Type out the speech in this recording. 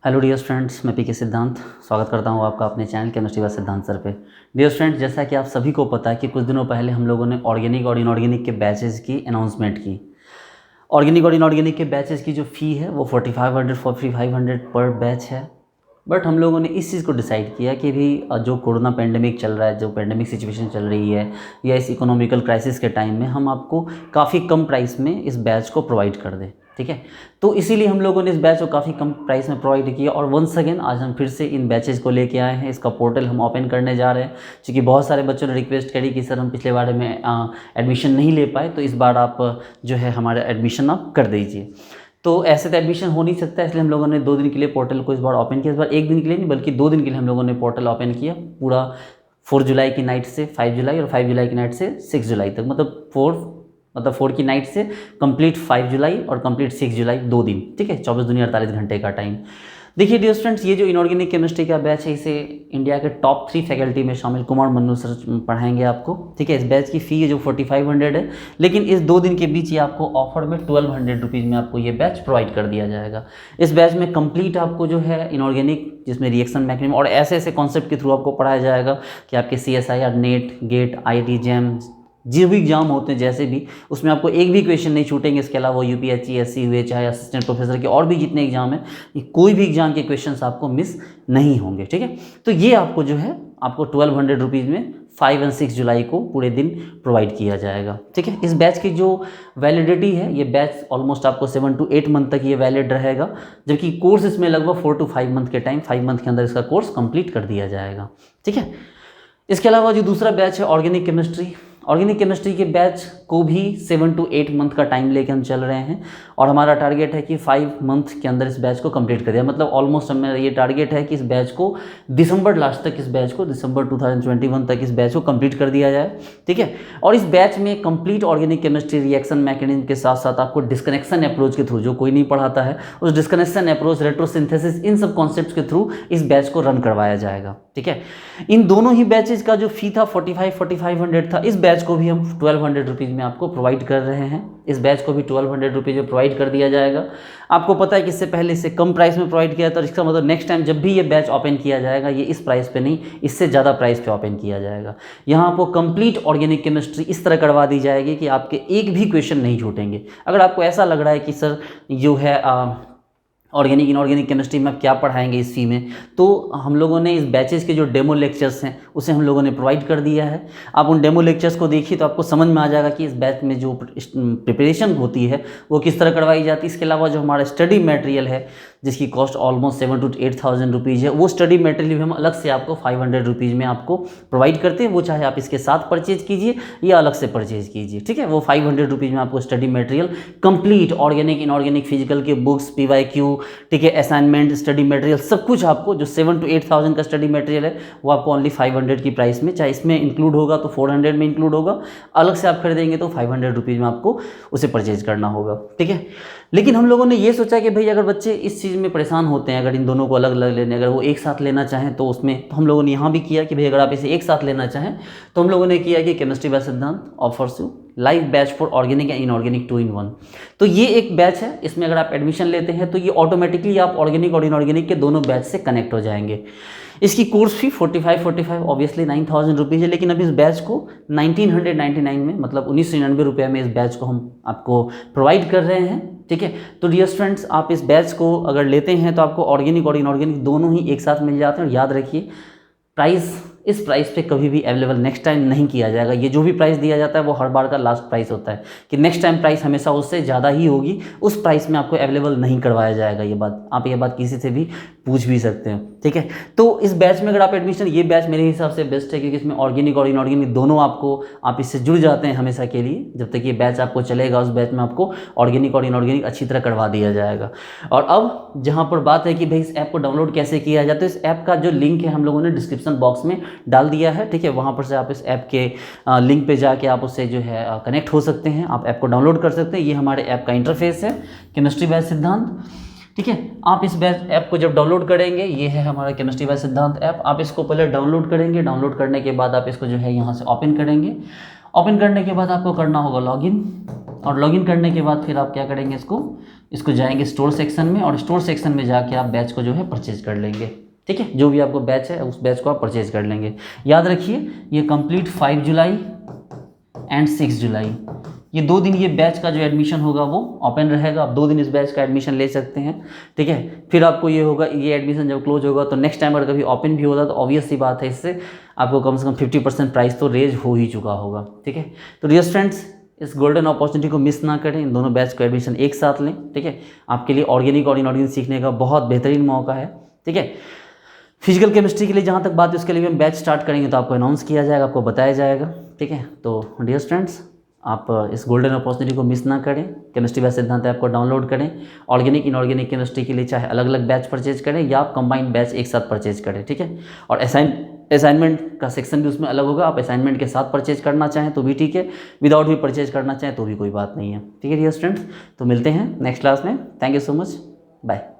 Hello dear friends, मैं पीके सिद्धांत स्वागत करता हूं आपका अपने चैनल केमिस्ट्री बाय सिद्धांत सर पे। डियर फ्रेंड्स, जैसा कि आप सभी को पता है कि कुछ दिनों पहले हम लोगों ने ऑर्गेनिक और इनऑर्गेनिक के बैचेस की अनाउंसमेंट की। ऑर्गेनिक और इनऑर्गेनिक के बैचेस की जो फ़ी है वो 4500 पर बैच है। बट हम लोगों ने इस चीज़ को डिसाइड किया कि भी जो कोरोना पेंडेमिक चल रहा है, जो पेंडेमिक सिचुएशन चल रही है, या इस इकोनॉमिकल क्राइसिस के टाइम में हम आपको काफ़ी कम प्राइस में इस बैच को प्रोवाइड कर दें। ठीक है, तो इसीलिए हम लोगों ने इस बैच को काफ़ी कम प्राइस में प्रोवाइड किया। और वंस अगेन आज हम फिर से इन बैचेस को लेके आए हैं। इसका पोर्टल हम ओपन करने जा रहे हैं, क्योंकि बहुत सारे बच्चों ने रिक्वेस्ट करी कि सर हम पिछले बार में एडमिशन नहीं ले पाए, तो इस बार आप जो है हमारा एडमिशन आप कर दीजिए। तो ऐसे तो एडमिशन हो नहीं सकता, इसलिए हम लोगों ने 2 दिन के लिए पोर्टल को इस बार ओपन किया। इस बार 1 दिन के लिए नहीं बल्कि 2 दिन के लिए हम लोगों ने पोर्टल ओपन किया। पूरा 4 जुलाई की नाइट से 5 जुलाई और 5 जुलाई की नाइट से 6 जुलाई तक, मतलब 4 की नाइट से कंप्लीट 5 जुलाई और कंप्लीट 6 जुलाई 2 दिन। ठीक है, 24 दुनिया 48 घंटे का टाइम। देखिए डियर स्टूडेंट्स, ये जो इनऑर्गेनिक केमिस्ट्री का बैच है, इसे इंडिया के टॉप 3 फैकल्टी में शामिल कुमार मन्नू सर पढ़ाएंगे आपको। ठीक है, इस बैच की फ़ी है जो 4500 है, लेकिन इस 2 दिन के बीच ये आपको ऑफर में 1200 रुपीज़ में आपको ये बैच प्रोवाइड कर दिया जाएगा। इस बैच में कंप्लीट आपको जो है इनऑर्गेनिक, जिसमें रिएक्शन मैकेनिज्म और ऐसे ऐसे कॉन्सेप्ट के थ्रू आपको पढ़ाया जाएगा कि आपके CSIR, NET, GATE, IIT, JAM जो भी एग्जाम होते हैं, जैसे भी, उसमें आपको एक भी क्वेश्चन नहीं छूटेंगे। इसके अलावा UPSC, SC हुए, चाहे असिस्टेंट प्रोफेसर के और भी जितने एग्जाम हैं, कोई भी एग्जाम के क्वेश्चंस आपको मिस नहीं होंगे। ठीक है, तो ये आपको जो है आपको 1200 रुपीज़ में 5 और 6 जुलाई को पूरे दिन प्रोवाइड किया जाएगा। ठीक है, इस बैच की जो वैलिडिटी है, ये बैच ऑलमोस्ट आपको 7 to 8 मंथ तक ये वैलिड रहेगा, जबकि कोर्स इसमें लगभग 4 to 5 मंथ के टाइम, 5 मंथ के अंदर इसका कोर्स कंप्लीट कर दिया जाएगा। ठीक है, इसके अलावा जो दूसरा बैच है ऑर्गेनिक केमिस्ट्री के बैच को भी 7 to 8 मंथ का टाइम लेके हम चल रहे हैं, और हमारा टारगेट है कि 5 मंथ के अंदर इस बैच को कंप्लीट कर दिया। मतलब ऑलमोस्ट हमारा ये टारगेट है कि इस बैच को दिसंबर लास्ट तक, दिसंबर 2021 तक इस बैच को कंप्लीट कर दिया जाए। ठीक है, और इस बैच में complete organic chemistry, reaction mechanism के साथ साथ आपको डिस्कनेक्शन अप्रोच के थ्रू, जो कोई नहीं पढ़ाता है, उस डिस्कनेक्शन अप्रोच, रेट्रोसिंथेसिस, इन सब कॉन्सेप्ट्स के थ्रू इस बैच को रन करवाया जाएगा। ठीक है, इन दोनों ही बैचेज का जो फी था 4500 था, इस बैच को भी हम 1200 रुपीज़ में आपको प्रोवाइड कर रहे हैं। इस बैच को भी 1200 रुपीज़ में प्रोवाइड कर दिया जाएगा। आपको पता है कि इससे पहले इससे कम प्राइस में प्रोवाइड किया था, इसका मतलब नेक्स्ट टाइम जब भी ये बैच ओपन किया जाएगा, ये इस प्राइस पे नहीं, इससे ज़्यादा प्राइस पे ओपन किया जाएगा। यहाँ आपको कंप्लीट ऑर्गेनिक केमिस्ट्री इस तरह करवा दी जाएगी कि आपके एक भी क्वेश्चन नहीं छूटेंगे। अगर आपको ऐसा लग रहा है कि सर जो है ऑर्गेनिक इनऑर्गेनिक केमिस्ट्री में आप क्या पढ़ाएंगे इस फी में, तो हम लोगों ने इस बैचेस के जो डेमो लेक्चर्स हैं उसे हम लोगों ने प्रोवाइड कर दिया है। आप उन डेमो लेक्चर्स को देखिए तो आपको समझ में आ जाएगा कि इस बैच में जो प्रिपरेशन होती है वो किस तरह करवाई जाती है। इसके अलावा जो हमारा स्टडी मटेरियल है, जिसकी कॉस्ट ऑलमोस्ट 7 to 8,000 रुपीज़ है, वो स्टडी मटेरियल भी हम अलग से आपको 500 रुपीज़ में आपको प्रोवाइड करते हैं। वो चाहे आप इसके साथ परचेज कीजिए या अलग से परचेज कीजिए। ठीक है, वो 500 रुपीज़ में आपको study material complete organic inorganic physical के बुक्स, PYQ, ठीक है, असाइनमेंट, स्टडी मटेरियल, सब कुछ आपको जो 7 to 8,000 का स्टडी मटेरियल है वो आपको ओनली 500 की प्राइस में, चाहे इसमें इंक्लूड होगा तो 400 में इंक्लूड होगा, अलग से आप खरीदेंगे तो 500 रुपीज़ में आपको उसे परचेज करना होगा। ठीक है, लेकिन हम लोगों ने ये सोचा कि भाई अगर बच्चे इस चीज़ में परेशान होते हैं, अगर इन दोनों को अलग अलग लेने, अगर वो एक साथ लेना चाहें तो उसमें, तो हम लोगों ने यहाँ भी किया कि भाई अगर आप इसे एक साथ लेना चाहें तो हम लोगों ने किया कि केमिस्ट्री बाय सिद्धांत offers you live batch for organic and inorganic 2 in 1। तो ये एक बैच है, इसमें अगर आप एडमिशन लेते हैं तो ये ऑटोमेटिकली आप ऑर्गेनिक और इनऑर्गेनिक के दोनों बैच से कनेक्ट हो जाएंगे। इसकी कोर्स फी 45 ऑब्वियसली 9,000 रुपीज़ है, लेकिन अब इस बैच को 1999 में, मतलब 1999 रुपये में इस बैच को हम आपको प्रोवाइड कर रहे हैं। ठीक है, तो डियर स्टूडेंट्स, आप इस बैच को अगर लेते हैं तो आपको ऑर्गेनिक और इनऑर्गेनिक दोनों ही एक साथ मिल जाते हैं। और याद रखिए, इस प्राइस पे कभी भी अवेलेबल नेक्स्ट टाइम नहीं किया जाएगा। ये जो भी प्राइस दिया जाता है वो हर बार का लास्ट प्राइस होता है, कि नेक्स्ट टाइम प्राइस हमेशा उससे ज़्यादा ही होगी, उस प्राइस में आपको अवेलेबल नहीं करवाया जाएगा। ये बात किसी से भी पूछ भी सकते हैं। ठीक है, तो इस बैच में अगर आप एडमिशन, ये बैच मेरे हिसाब से बेस्ट है, क्योंकि इसमें ऑर्गेनिक और इनऑर्गेनिक दोनों आप इससे जुड़ जाते हैं हमेशा के लिए। जब तक ये बैच आपको चलेगा, उस बैच में आपको ऑर्गेनिक और इनऑर्गेनिक अच्छी तरह करवा दिया जाएगा। और अब जहाँ पर बात है कि भाई इस ऐप को डाउनलोड कैसे किया जाए, तो इस ऐप का जो लिंक है हम लोगों ने डिस्क्रिप्शन बॉक्स में डाल दिया है। ठीक है, वहाँ पर से आप इस ऐप के लिंक पे जाके आप उससे जो है कनेक्ट हो सकते हैं, आप ऐप को डाउनलोड कर सकते हैं। ये हमारे ऐप का इंटरफेस है, केमिस्ट्री बाय सिद्धांत। ठीक है, आप इस ऐप को जब डाउनलोड करेंगे, ये है हमारा केमिस्ट्री बाय सिद्धांत ऐप, आप इसको पहले डाउनलोड करेंगे। डाउनलोड करने के बाद आप इसको जो है यहाँ से ओपन करेंगे। ओपन करने के बाद आपको करना होगा लॉगिन, और लॉगिन करने के बाद फिर आप क्या करेंगे, इसको जाएंगे स्टोर सेक्शन में, और स्टोर सेक्शन में जाके आप बैच को जो है परचेज कर लेंगे। ठीक है, जो भी आपको बैच है उस बैच को आप परचेज कर लेंगे। याद रखिए ये कंप्लीट 5 जुलाई एंड 6 जुलाई, ये 2 दिन ये बैच का जो एडमिशन होगा वो ओपन रहेगा। आप 2 दिन इस बैच का एडमिशन ले सकते हैं। ठीक है, फिर आपको ये होगा, ये एडमिशन जब क्लोज होगा तो नेक्स्ट टाइम अगर कभी ओपन भी होगा तो ऑब्वियस सी बात है, इससे आपको कम से कम 50% प्राइस तो रेज हो ही चुका होगा। ठीक है, तो डियर फ्रेंड्स, इस गोल्डन अपॉर्चुनिटी को मिस ना करें, इन दोनों बैच को एडमिशन एक साथ लें। ठीक है, आपके लिए ऑर्गेनिक और इनऑर्गेनिक सीखने का बहुत बेहतरीन मौका है। ठीक है, फिजिकल केमिस्ट्री के लिए जहाँ तक बात है उसके लिए हम बैच स्टार्ट करेंगे तो आपको अनाउंस किया जाएगा, आपको बताया जाएगा। ठीक है, तो डियर फ्रेंड्स, आप इस गोल्डन अपॉर्चुनिटी को मिस ना करें। केमिस्ट्री बैच सिद्धांत ऐप को डाउनलोड करें। ऑर्गेनिक इनऑर्गेनिक केमिस्ट्री के लिए चाहे अलग अलग बैच परचेज करें या आप कंबाइंड बैच एक साथ परचेज करें। ठीक है, और असाइनमेंट का सेक्शन भी उसमें अलग होगा। आप असाइनमेंट के साथ परचेज करना चाहें तो भी ठीक है, विदाउट भी परचेज करना चाहें तो भी कोई बात नहीं है। ठीक है डियर स्टूडेंट्स, तो मिलते हैं नेक्स्ट क्लास में। Thank you so much, bye.